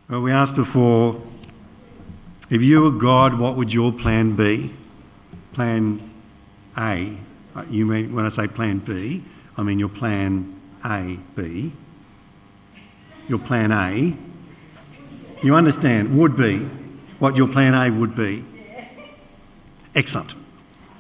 Well, we asked before, if you were God, what would your plan be? Plan A. You mean, when I say plan B, I mean your plan A, B. Your plan A. You understand, would be, what your plan A would be. Excellent.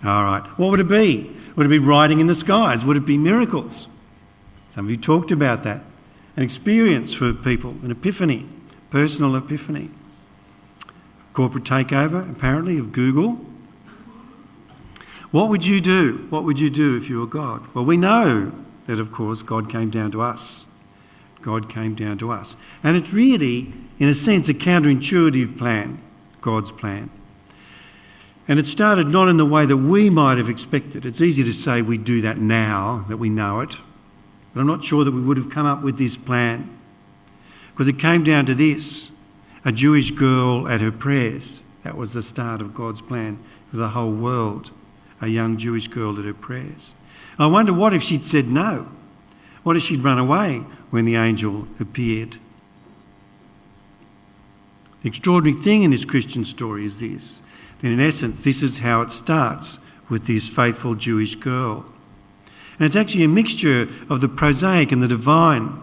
All right. What would it be? Would it be writing in the skies? Would it be miracles? Some of you talked about that. An experience for people, an epiphany, personal epiphany. Corporate takeover, apparently, of Google. What would you do? What would you do if you were God? Well, we know that, of course, God came down to us. God came down to us. And it's really, in a sense, a counterintuitive plan, God's plan. And it started not in the way that we might have expected. It's easy to say we do that now, that we know it. But I'm not sure that we would have come up with this plan. Because it came down to this, a Jewish girl at her prayers. That was the start of God's plan for the whole world, a young Jewish girl at her prayers. I wonder what if she'd said no? What if she'd run away when the angel appeared? The extraordinary thing in this Christian story is this, that in essence this is how it starts with this faithful Jewish girl. And it's actually a mixture of the prosaic and the divine.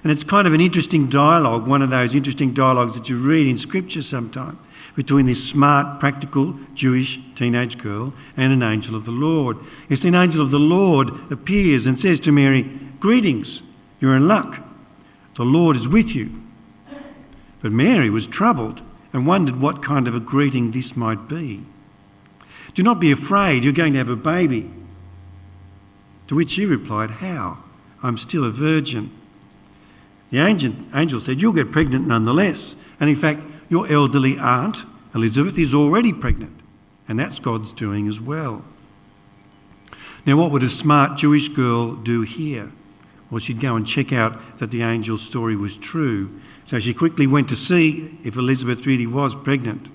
And it's kind of an interesting dialogue, one of those interesting dialogues that you read in Scripture sometime, between this smart, practical Jewish teenage girl and an angel of the Lord. You see, an angel of the Lord appears and says to Mary, "Greetings, you're in luck. The Lord is with you." But Mary was troubled and wondered what kind of a greeting this might be. "Do not be afraid, you're going to have a baby." To which she replied, "How? I'm still a virgin." The angel said, "You'll get pregnant nonetheless. And in fact, your elderly aunt, Elizabeth, is already pregnant. And that's God's doing as well." Now, what would a smart Jewish girl do here? Well, she'd go and check out that the angel's story was true. So she quickly went to see if Elizabeth really was pregnant.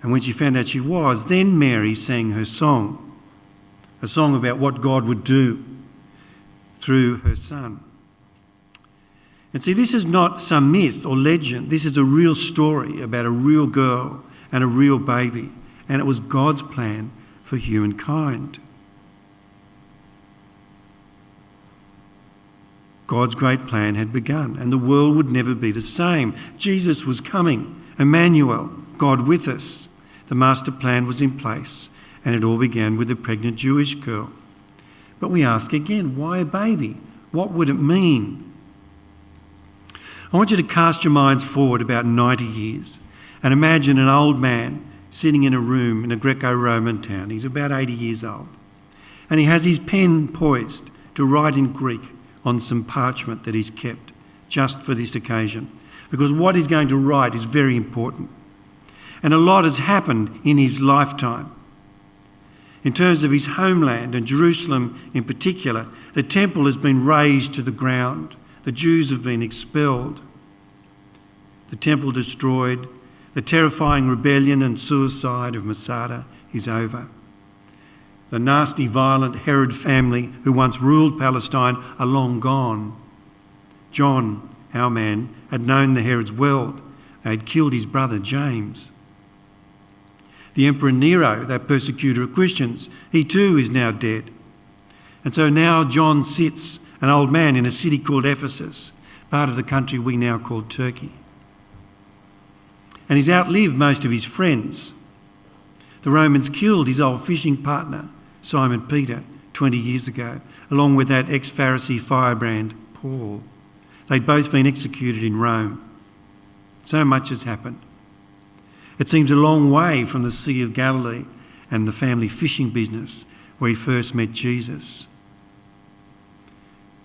And when she found out she was, then Mary sang her song, a song about what God would do through her son. And see, this is not some myth or legend. This is a real story about a real girl and a real baby. And it was God's plan for humankind. God's great plan had begun and the world would never be the same. Jesus was coming, Emmanuel, God with us. The master plan was in place and it all began with a pregnant Jewish girl. But we ask again, why a baby? What would it mean? I want you to cast your minds forward about 90 years and imagine an old man sitting in a room in a Greco-Roman town. He's about 80 years old. And he has his pen poised to write in Greek on some parchment that he's kept just for this occasion. Because what he's going to write is very important. And a lot has happened in his lifetime. In terms of his homeland and Jerusalem in particular, the temple has been razed to the ground. The Jews have been expelled. The temple destroyed. The terrifying rebellion and suicide of Masada is over. The nasty, violent Herod family who once ruled Palestine are long gone. John, our man, had known the Herods well. They had killed his brother James. The Emperor Nero, that persecutor of Christians, he too is now dead. And so now John sits, an old man, in a city called Ephesus, part of the country we now call Turkey. And he's outlived most of his friends. The Romans killed his old fishing partner, Simon Peter, 20 years ago, along with that ex-Pharisee firebrand, Paul. They'd both been executed in Rome. So much has happened. It seems a long way from the Sea of Galilee and the family fishing business where he first met Jesus.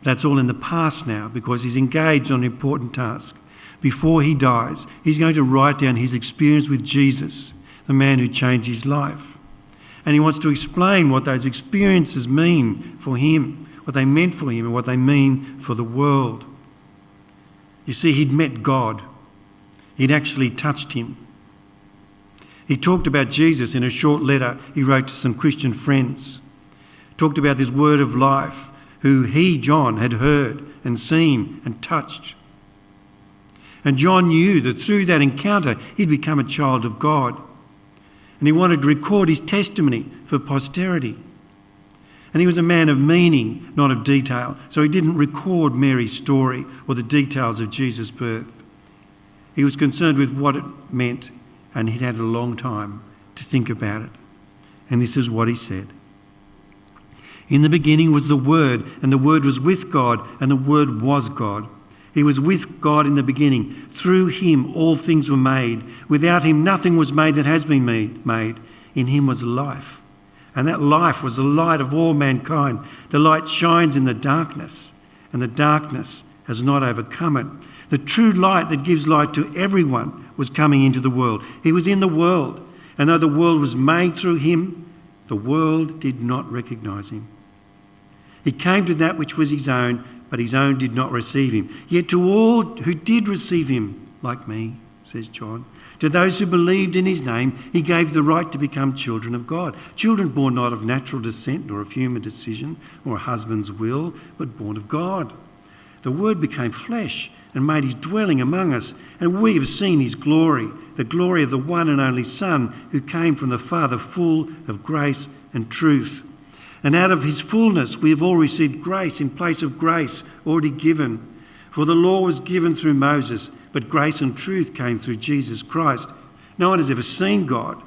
That's all in the past now because he's engaged on an important task. Before he dies, he's going to write down his experience with Jesus, the man who changed his life. And he wants to explain what those experiences mean for him, what they meant for him and what they mean for the world. You see, he'd met God. He'd actually touched him. He talked about Jesus in a short letter he wrote to some Christian friends. Talked about this word of life, who he, John, had heard and seen and touched. And John knew that through that encounter he'd become a child of God. And he wanted to record his testimony for posterity. And he was a man of meaning, not of detail, so he didn't record Mary's story or the details of Jesus' birth. He was concerned with what it meant, and he'd had a long time to think about it. And this is what he said. In the beginning was the Word, and the Word was with God, and the Word was God. He was with God in the beginning. Through him all things were made. Without him nothing was made that has been made. In him was life, and that life was the light of all mankind. The light shines in the darkness, and the darkness has not overcome it. The true light that gives light to everyone was coming into the world. He was in the world, and though the world was made through him, the world did not recognise him. He came to that which was his own, but his own did not receive him. Yet to all who did receive him, like me, says John, to those who believed in his name, he gave the right to become children of God. Children born not of natural descent, nor of human decision, or a husband's will, but born of God. The Word became flesh and made his dwelling among us, and we have seen his glory, the glory of the one and only Son, who came from the Father, full of grace and truth. And out of his fullness we have all received grace in place of grace already given. For the law was given through Moses, but grace and truth came through Jesus Christ. No one has ever seen God,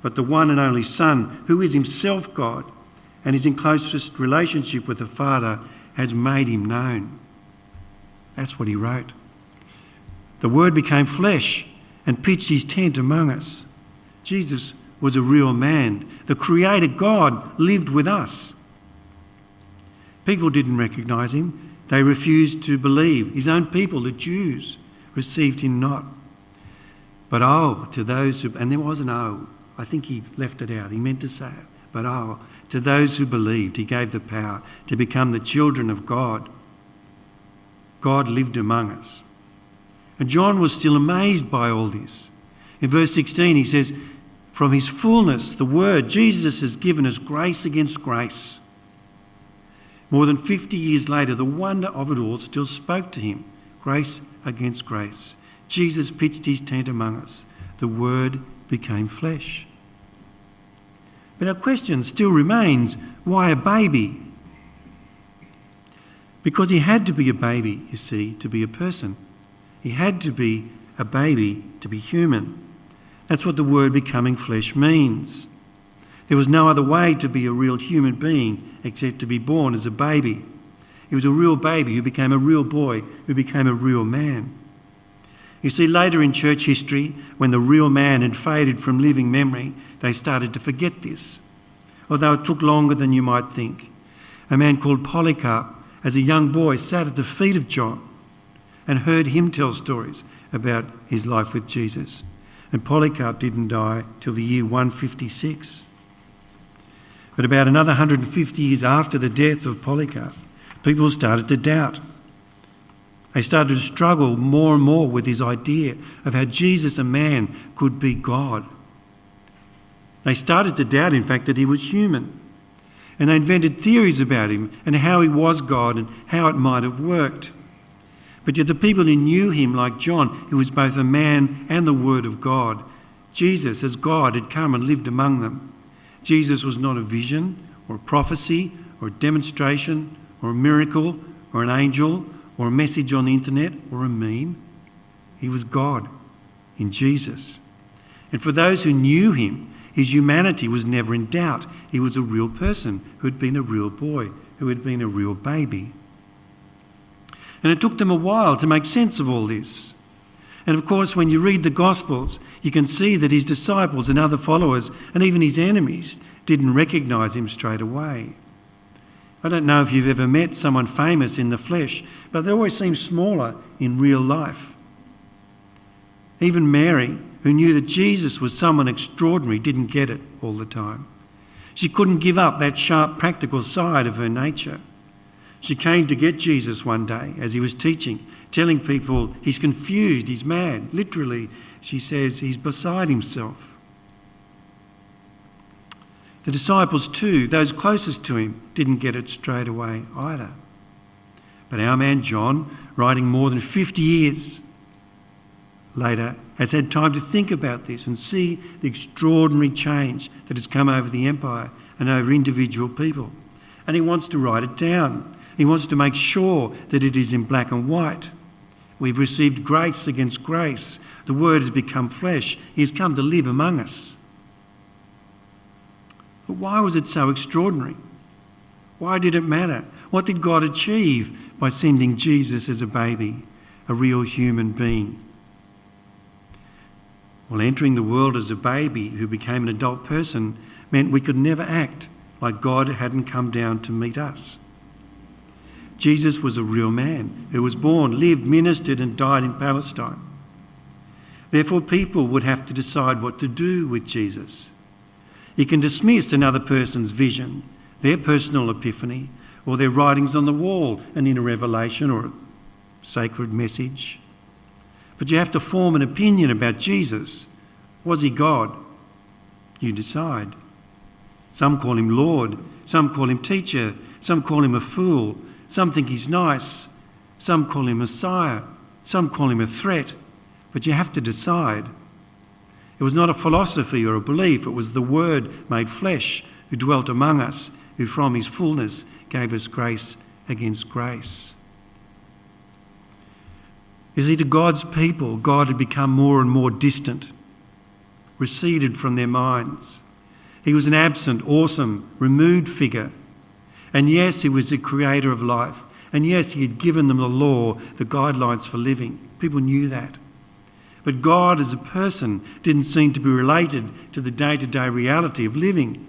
but the one and only Son, who is himself God and is in closest relationship with the Father, has made him known. That's what he wrote. The Word became flesh and pitched his tent among us. Jesus was a real man. The Creator God lived with us. People didn't recognise him. They refused to believe. His own people, the Jews, received him not. But to those who, and there was an I think he left it out. He meant to say it. But to those who believed, he gave the power to become the children of God. God lived among us. And John was still amazed by all this. In verse 16 he says, from his fullness, the Word, Jesus has given us grace against grace. More than 50 years later, the wonder of it all still spoke to him. Grace against grace. Jesus pitched his tent among us. The Word became flesh. But our question still remains, why a baby? Because he had to be a baby, you see, to be a person. He had to be a baby to be human. That's what the word becoming flesh means. There was no other way to be a real human being except to be born as a baby. He was a real baby who became a real boy, who became a real man. You see, later in church history, when the real man had faded from living memory, they started to forget this, although it took longer than you might think. A man called Polycarp, as a young boy, sat at the feet of John and heard him tell stories about his life with Jesus. And Polycarp didn't die till the year 156. But about another 150 years after the death of Polycarp, people started to doubt. They started to struggle more and more with this idea of how Jesus, a man, could be God. They started to doubt, in fact, that he was human. And they invented theories about him and how he was God and how it might have worked. But yet the people who knew him, like John, who was both a man and the Word of God, Jesus, as God, had come and lived among them. Jesus was not a vision or a prophecy or a demonstration or a miracle or an angel or a message on the internet or a meme. He was God in Jesus. And for those who knew him, his humanity was never in doubt. He was a real person who had been a real boy, who had been a real baby. And it took them a while to make sense of all this. And of course, when you read the Gospels, you can see that his disciples and other followers, and even his enemies, didn't recognise him straight away. I don't know if you've ever met someone famous in the flesh, but they always seem smaller in real life. Even Mary, who knew that Jesus was someone extraordinary, didn't get it all the time. She couldn't give up that sharp, practical side of her nature. She came to get Jesus one day as he was teaching, telling people he's confused, he's mad. Literally, she says he's beside himself. The disciples too, those closest to him, didn't get it straight away either. But our man John, writing more than 50 years later has had time to think about this and see the extraordinary change that has come over the empire and over individual people. And he wants to write it down. He wants to make sure that it is in black and white. We've received grace against grace. The Word has become flesh. He has come to live among us. But why was it so extraordinary? Why did it matter? What did God achieve by sending Jesus as a baby, a real human being? Well, entering the world as a baby who became an adult person meant we could never act like God hadn't come down to meet us. Jesus was a real man who was born, lived, ministered and died in Palestine. Therefore, people would have to decide what to do with Jesus. You can dismiss another person's vision, their personal epiphany, or their writings on the wall, an inner revelation or a sacred message. But you have to form an opinion about Jesus. Was he God? You decide. Some call him Lord, some call him teacher, some call him a fool, some think he's nice, some call him Messiah, some call him a threat. But you have to decide. It was not a philosophy or a belief, it was the Word made flesh who dwelt among us, who from his fullness gave us grace against grace. You see, to God's people, God had become more and more distant, receded from their minds. He was an absent, awesome, removed figure. And yes, he was the creator of life. And yes, he had given them the law, the guidelines for living. People knew that. But God as a person didn't seem to be related to the day-to-day reality of living.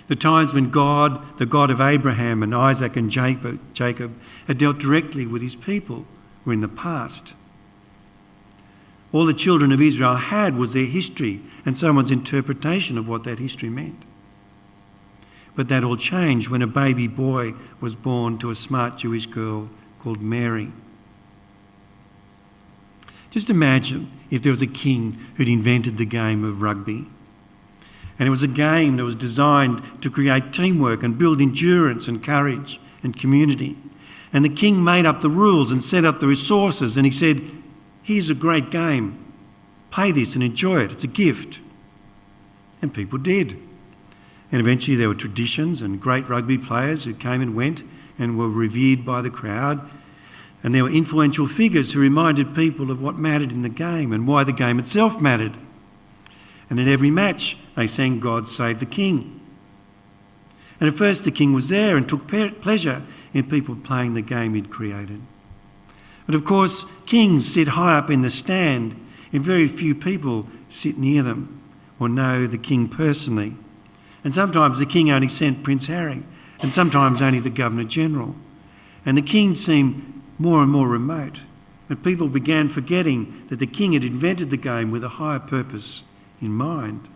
The times when God, the God of Abraham and Isaac and Jacob, had dealt directly with his people were in the past. All the children of Israel had was their history and someone's interpretation of what that history meant. But that all changed when a baby boy was born to a smart Jewish girl called Mary. Just imagine if there was a king who'd invented the game of rugby. And it was a game that was designed to create teamwork and build endurance and courage and community. And the king made up the rules and set up the resources and he said, here's a great game. Play this and enjoy it. It's a gift. And people did. And eventually there were traditions and great rugby players who came and went and were revered by the crowd. And there were influential figures who reminded people of what mattered in the game and why the game itself mattered. And in every match, they sang God Save the King. And at first the king was there and took pleasure in people playing the game he'd created. But of course, kings sit high up in the stand and very few people sit near them or know the king personally. And sometimes the king only sent Prince Harry and sometimes only the Governor-General. And the king seemed more and more remote. And people began forgetting that the king had invented the game with a higher purpose in mind.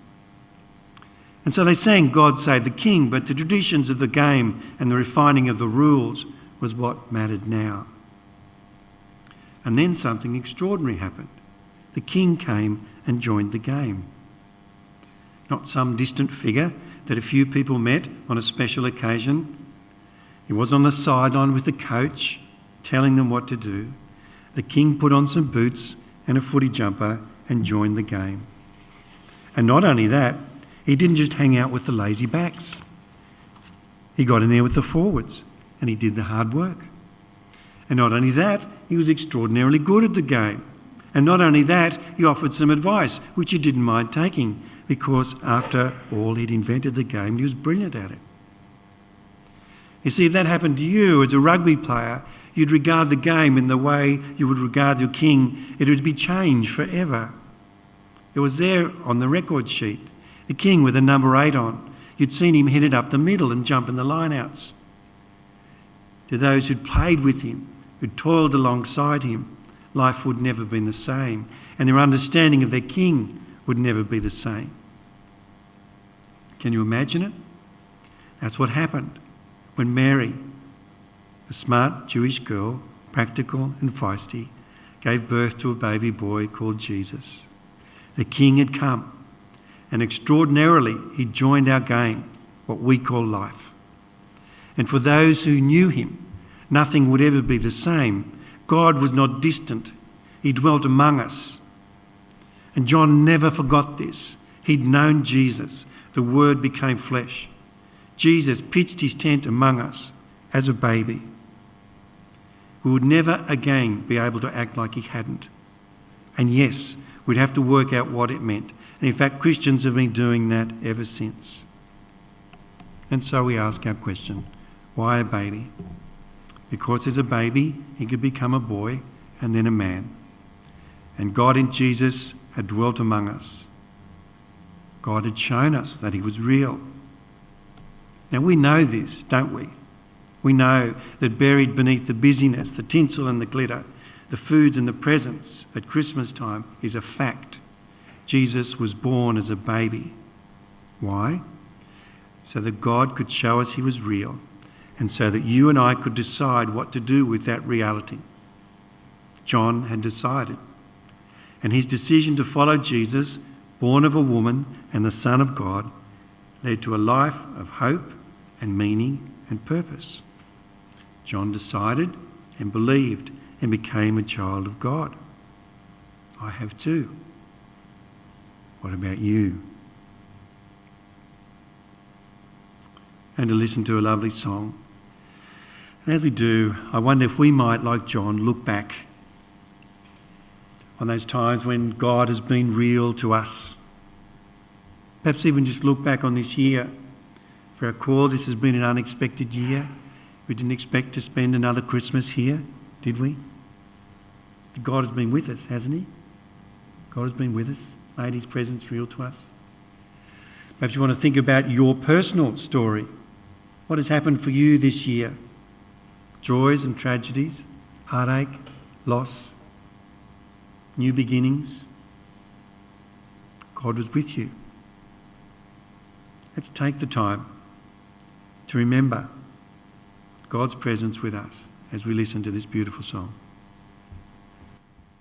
And so they sang God Save the King, but the traditions of the game and the refining of the rules was what mattered now. And then something extraordinary happened. The king came and joined the game. Not some distant figure that a few people met on a special occasion. He was on the sideline with the coach, telling them what to do. The king put on some boots and a footy jumper and joined the game. And not only that, he didn't just hang out with the lazy backs. He got in there with the forwards and he did the hard work. And not only that, he was extraordinarily good at the game. And not only that, he offered some advice, which he didn't mind taking, because after all, he'd invented the game and he was brilliant at it. You see, if that happened to you as a rugby player, you'd regard the game in the way you would regard your king. It would be changed forever. It was there on the record sheet. The king with a number 8 on. You'd seen him headed up the middle and jump in the lineouts. To those who'd played with him, who'd toiled alongside him, life would never have been the same, and their understanding of their king would never be the same. Can you imagine it? That's what happened when Mary, a smart Jewish girl, practical and feisty, gave birth to a baby boy called Jesus. The king had come, and extraordinarily he joined our game, what we call life. And for those who knew him, nothing would ever be the same. God was not distant. He dwelt among us. And John never forgot this. He'd known Jesus. The Word became flesh. Jesus pitched his tent among us as a baby. We would never again be able to act like he hadn't. And yes, we'd have to work out what it meant. And in fact, Christians have been doing that ever since. And so we ask our question, why a baby? Because as a baby, he could become a boy and then a man. And God in Jesus had dwelt among us. God had shown us that he was real. Now we know this, don't we? We know that buried beneath the busyness, the tinsel and the glitter, the foods and the presents at Christmas time is a fact. Jesus was born as a baby. Why? So that God could show us he was real, and so that you and I could decide what to do with that reality. John had decided. And his decision to follow Jesus, born of a woman and the Son of God, led to a life of hope and meaning and purpose. John decided and believed and became a child of God. I have too. What about you? And to listen to a lovely song. And as we do, I wonder if we might, like John, look back on those times when God has been real to us. Perhaps even just look back on this year. For our call, this has been an unexpected year. We didn't expect to spend another Christmas here, did we? But God has been with us, hasn't he? God has been with us, made his presence real to us. Perhaps you want to think about your personal story. What has happened for you this year? Joys and tragedies, heartache, loss, new beginnings. God was with you. Let's take the time to remember God's presence with us as we listen to this beautiful song.